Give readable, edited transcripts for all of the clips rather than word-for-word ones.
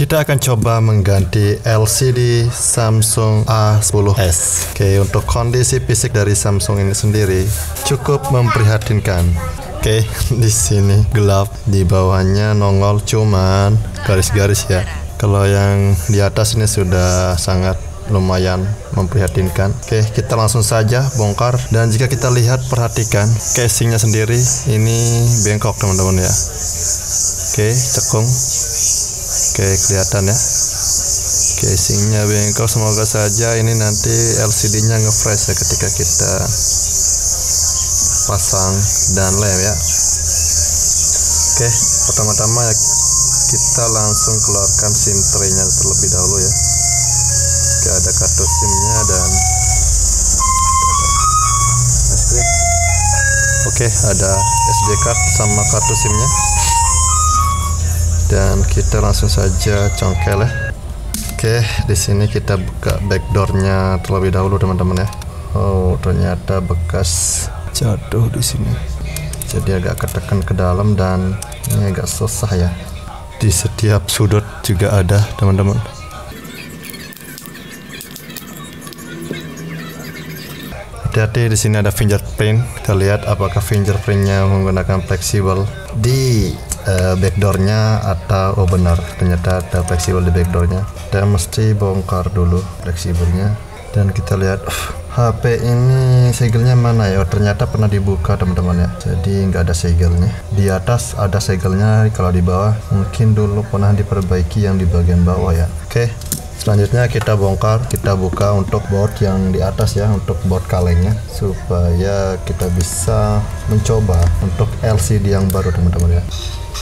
Kita akan coba mengganti LCD Samsung A10s. Oke, untuk kondisi fisik dari Samsung ini sendiri cukup memprihatinkan. Oke, di sini gelap, di bawahnya nongol cuman garis-garis ya. Kalau yang di atas ini sudah sangat lumayan memprihatinkan. Oke, kita langsung saja bongkar, dan jika kita lihat, perhatikan casingnya sendiri ini bengkok teman-teman ya. Oke, cekung. Oke, kelihatan ya, casingnya bengkok. Semoga saja ini nanti LCD-nya nge-fresh ya ketika kita pasang dan lem ya. Oke, pertama-tama ya kita langsung keluarkan SIM tray-nya terlebih dahulu ya. Oke, ada kartu SIM-nya dan oke, ada SD card sama kartu SIM-nya. Dan kita langsung saja congkel ya. Oke, di sini kita buka backdoor-nya terlebih dahulu teman-teman ya. Oh, ternyata bekas jatuh di sini. Jadi agak ketekan ke dalam dan ini agak susah ya. Di setiap sudut juga ada teman-teman. Hati-hati, di sini ada fingerprint. Kita lihat apakah fingerprintnya menggunakan fleksibel di backdoornya atau benar ternyata ada fleksibel di backdoornya. Dan mesti bongkar dulu fleksibelnya. Dan kita lihat HP ini segelnya mana ya. Ternyata pernah dibuka teman-teman ya. Jadi nggak ada segelnya. Di atas ada segelnya, kalau di bawah mungkin dulu pernah diperbaiki yang di bagian bawah ya. Oke, selanjutnya kita bongkar, kita buka untuk board yang di atas ya, untuk board kalengnya, supaya kita bisa mencoba untuk LCD yang baru teman-teman ya.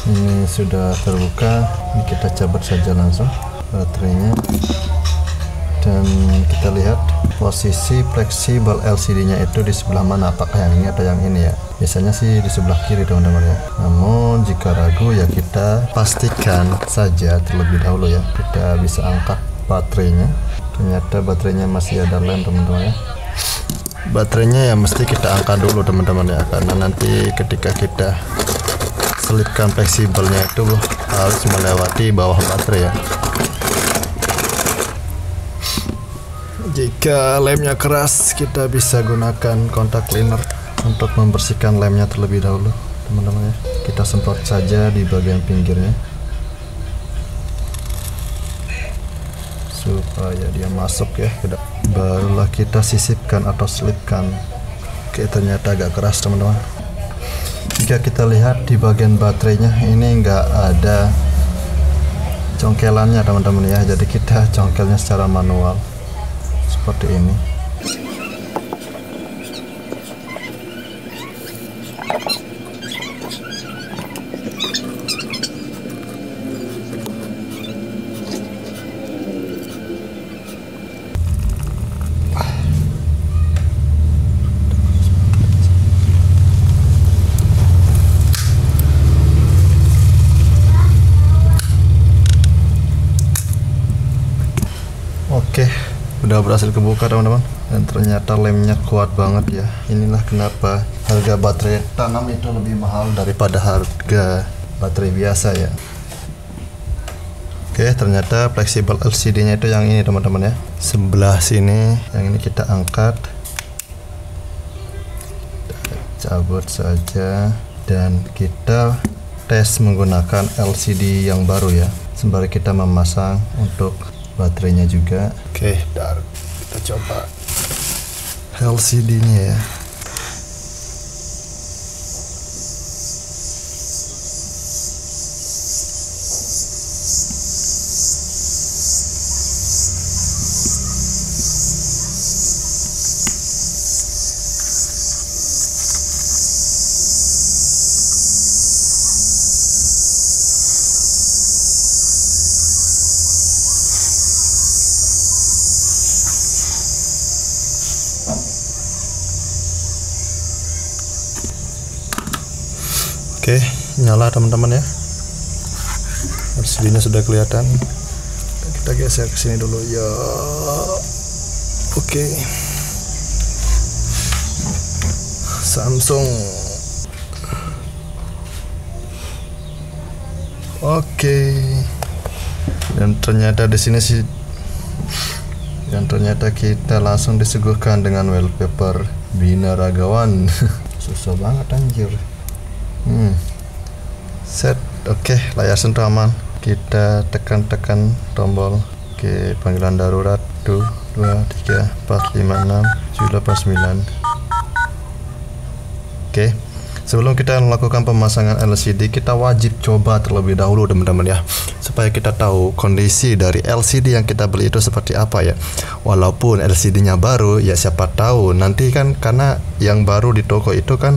Ini sudah terbuka, ini kita cabut saja langsung baterainya, dan kita lihat posisi fleksibel LCD-nya itu di sebelah mana, apakah yang ini atau yang ini ya. Biasanya sih di sebelah kiri teman-teman ya. Namun jika ragu ya kita pastikan saja terlebih dahulu ya. Kita bisa angkat baterainya. Ternyata baterainya masih ada lem teman-teman ya. Baterainya ya mesti kita angkat dulu teman-teman ya, karena nanti ketika kita selipkan fleksibelnya itu harus melewati bawah baterai ya. Jika lemnya keras, kita bisa gunakan kontak cleaner untuk membersihkan lemnya terlebih dahulu teman-teman ya. Kita semprot saja di bagian pinggirnya supaya dia masuk ya. Barulah kita sisipkan atau selipkan. Oke, ternyata agak keras teman-teman. Jika kita lihat di bagian baterainya ini enggak ada congkelannya teman-teman ya. Jadi kita congkelnya secara manual seperti ini. Oke, udah berhasil kebuka teman-teman, dan ternyata lemnya kuat banget ya. Inilah kenapa harga baterai tanam itu lebih mahal daripada harga baterai biasa ya. Oke, ternyata fleksibel LCD-nya itu yang ini teman-teman ya. Sebelah sini, yang ini kita angkat, cabut saja, dan kita tes menggunakan LCD yang baru ya, sembari kita memasang untuk baterainya juga. Oke, kita coba LCD-nya ya. Oke, nyala teman-teman ya. LCD-nya sudah kelihatan. Kita geser ke sini dulu ya. Oke. Samsung. Oke. Dan ternyata di sini sih, dan ternyata kita langsung disuguhkan dengan wallpaper binaragawan. Susah banget anjir. Set. Oke, layar sentuh aman. Kita tekan tombol. Oke, panggilan darurat 1 2 3 4 5 6 7 8 9. Oke. Sebelum kita melakukan pemasangan LCD, kita wajib coba terlebih dahulu teman-teman ya, supaya kita tahu kondisi dari LCD yang kita beli itu seperti apa ya. Walaupun LCD-nya baru, ya siapa tahu nanti kan, karena yang baru di toko itu kan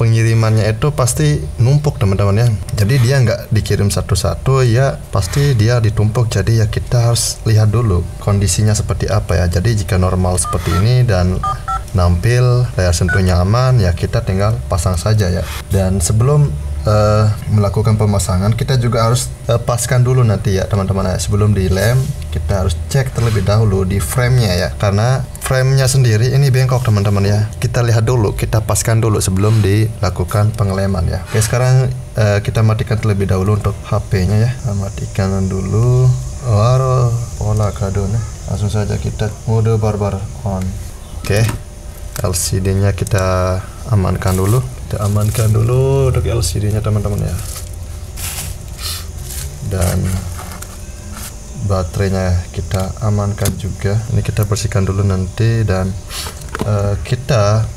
pengirimannya itu pasti numpuk teman-teman ya. Jadi dia nggak dikirim satu-satu ya, pasti dia ditumpuk. Jadi ya kita harus lihat dulu kondisinya seperti apa ya. Jadi jika normal seperti ini dan nampil layar sentuhnya aman, ya kita tinggal pasang saja ya. Dan sebelum melakukan pemasangan, kita juga harus paskan dulu nanti ya teman-teman ya. Sebelum dilem, kita harus cek terlebih dahulu di frame-nya ya, karena frame-nya sendiri ini bengkok teman-teman ya. Kita lihat dulu, kita paskan dulu sebelum dilakukan pengeleman ya. Oke, sekarang kita matikan terlebih dahulu untuk HP-nya ya. Matikan dulu. Pola kado nih. Langsung saja kita mode barbar on. Oke, LCD-nya kita amankan dulu. Kita amankan dulu untuk LCD-nya teman-teman ya. Dan baterainya kita amankan juga. Ini kita bersihkan dulu nanti. Dan kita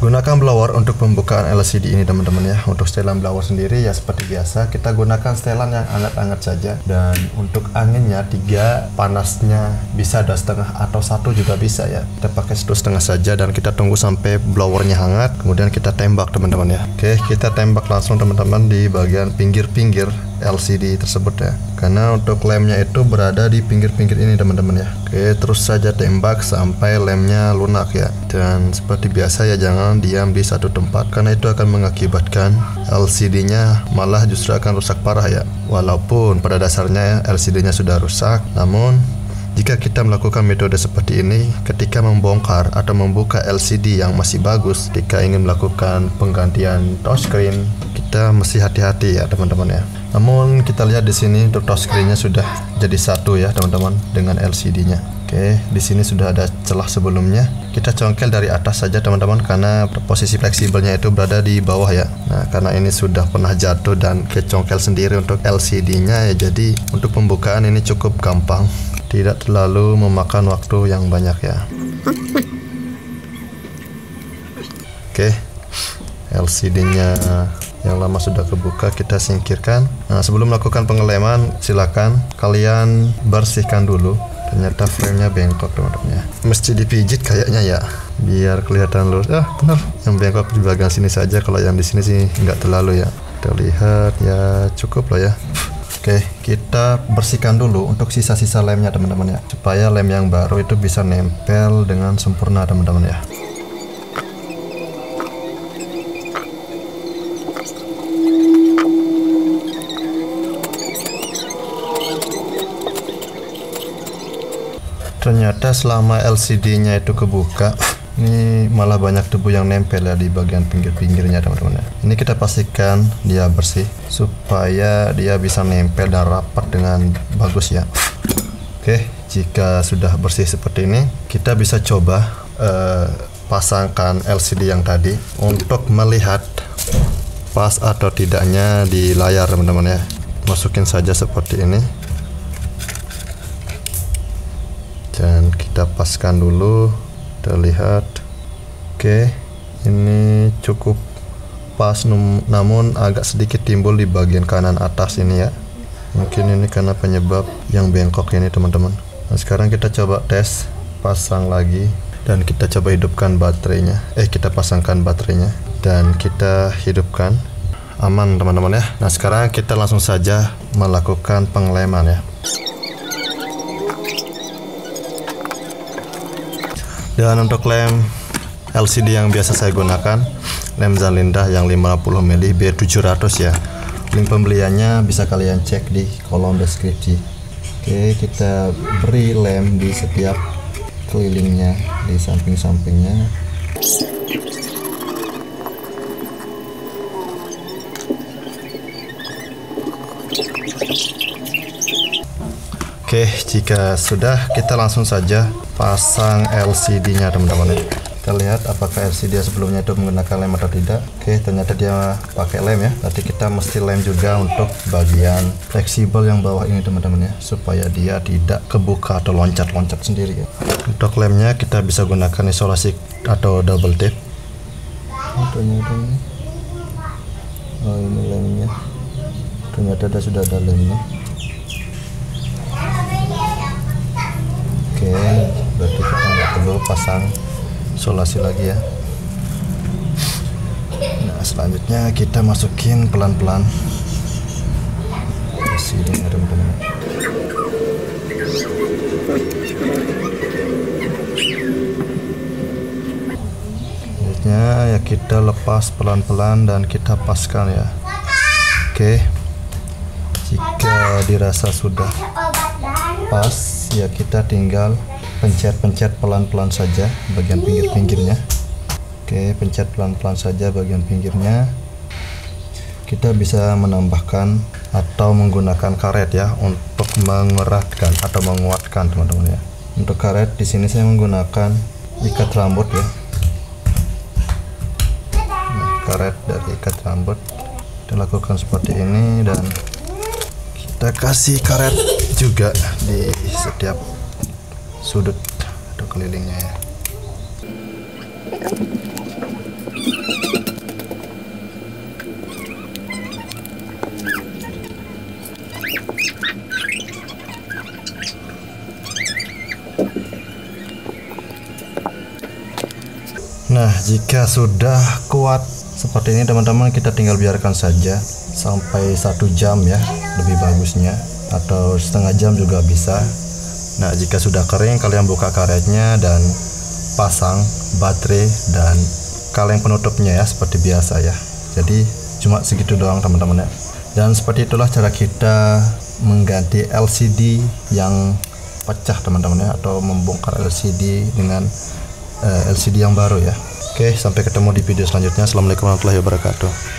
gunakan blower untuk pembukaan LCD ini teman-teman ya. Untuk setelan blower sendiri ya seperti biasa, kita gunakan setelan yang hangat-hangat saja. Dan untuk anginnya 3, panasnya bisa 2,5 atau 1 juga bisa ya. Kita pakai 1,5 saja dan kita tunggu sampai blowernya hangat, kemudian kita tembak teman-teman ya. Oke, kita tembak langsung teman-teman di bagian pinggir-pinggir LCD tersebut ya, karena untuk lemnya itu berada di pinggir-pinggir ini teman-teman ya. Oke, terus saja tembak sampai lemnya lunak ya. Dan seperti biasa ya, jangan diam di satu tempat, karena itu akan mengakibatkan LCD-nya malah justru akan rusak parah ya. Walaupun pada dasarnya LCD-nya sudah rusak, namun jika kita melakukan metode seperti ini, ketika membongkar atau membuka LCD yang masih bagus, ketika ingin melakukan penggantian touchscreen, kita mesti hati-hati ya teman-teman ya. Namun kita lihat di sini untuk touchscreen-nya sudah jadi satu ya teman-teman dengan LCD-nya. Oke, di sini sudah ada celah sebelumnya. Kita congkel dari atas saja teman-teman, karena posisi fleksibelnya itu berada di bawah ya. Nah, karena ini sudah pernah jatuh dan kecongkel sendiri untuk LCD-nya ya, jadi untuk pembukaan ini cukup gampang. Tidak terlalu memakan waktu yang banyak ya. Oke, LCD-nya yang lama sudah kebuka, kita singkirkan. Nah, sebelum melakukan pengeleman, silakan kalian bersihkan dulu. Ternyata frame-nya bengkok teman-teman ya. Mesti dipijit kayaknya ya, biar kelihatan lurus. Benar, yang bengkok di bagian sini saja. Kalau yang di sini sih nggak terlalu ya. Kita lihat ya, cukup lah ya. Oke, kita bersihkan dulu untuk sisa-sisa lemnya teman-teman ya, supaya lem yang baru itu bisa nempel dengan sempurna teman-teman ya. Ternyata selama LCD-nya itu kebuka, ini malah banyak debu yang nempel ya di bagian pinggir-pinggirnya teman-teman ya. Ini kita pastikan dia bersih supaya dia bisa nempel dan rapat dengan bagus ya. Oke, jika sudah bersih seperti ini, kita bisa coba pasangkan LCD yang tadi untuk melihat pas atau tidaknya di layar teman-teman ya. Masukin saja seperti ini. Dan kita paskan dulu, kita lihat. Oke, ini cukup pas, namun agak sedikit timbul di bagian kanan atas ini ya. Mungkin ini karena penyebab yang bengkok ini teman-teman. Nah, sekarang kita coba tes pasang lagi, dan kita coba hidupkan baterainya. Kita pasangkan baterainya dan kita hidupkan. Aman teman-teman ya. Nah, sekarang kita langsung saja melakukan pengeleman ya. Dan untuk lem LCD yang biasa saya gunakan, lem Zalinda yang 50 mili B700 ya. Link pembeliannya bisa kalian cek di kolom deskripsi. Oke, kita beri lem di setiap kelilingnya, di samping-sampingnya. Oke, jika sudah, kita langsung saja pasang LCD-nya teman-teman ya. Kita lihat apakah LCD sebelumnya itu menggunakan lem atau tidak. Oke, ternyata dia pakai lem ya. Berarti kita mesti lem juga untuk bagian fleksibel yang bawah ini teman-teman ya, supaya dia tidak kebuka atau loncat-loncat sendiri ya. Untuk lemnya kita bisa gunakan isolasi atau double tape. Oh, ini lemnya. Ternyata sudah ada lemnya. Oke, berarti kita nggak perlu pasang isolasi lagi ya. Nah, selanjutnya kita masukin pelan-pelan ke sini ya teman-teman. Selanjutnya ya kita lepas pelan-pelan dan kita paskan ya. Oke, jika dirasa sudah pas ya, kita tinggal pencet-pencet pelan-pelan saja bagian pinggir-pinggirnya. Oke, pencet pelan-pelan saja bagian pinggirnya. Kita bisa menambahkan atau menggunakan karet ya untuk mengeratkan atau menguatkan teman-teman ya. Untuk karet di sini saya menggunakan ikat rambut ya. Nah, karet dari ikat rambut kita lakukan seperti ini, dan kita kasih karet juga di setiap sudut atau kelilingnya ya. Nah, jika sudah kuat seperti ini teman-teman, kita tinggal biarkan saja sampai 1 jam ya, lebih bagusnya, atau setengah jam juga bisa. Nah, jika sudah kering, kalian buka karetnya dan pasang baterai dan kaleng penutupnya ya, seperti biasa ya. Jadi cuma segitu doang teman-teman ya. Dan seperti itulah cara kita mengganti LCD yang pecah teman-teman ya, atau membongkar LCD dengan LCD yang baru ya. Oke, sampai ketemu di video selanjutnya. Assalamualaikum warahmatullahi wabarakatuh.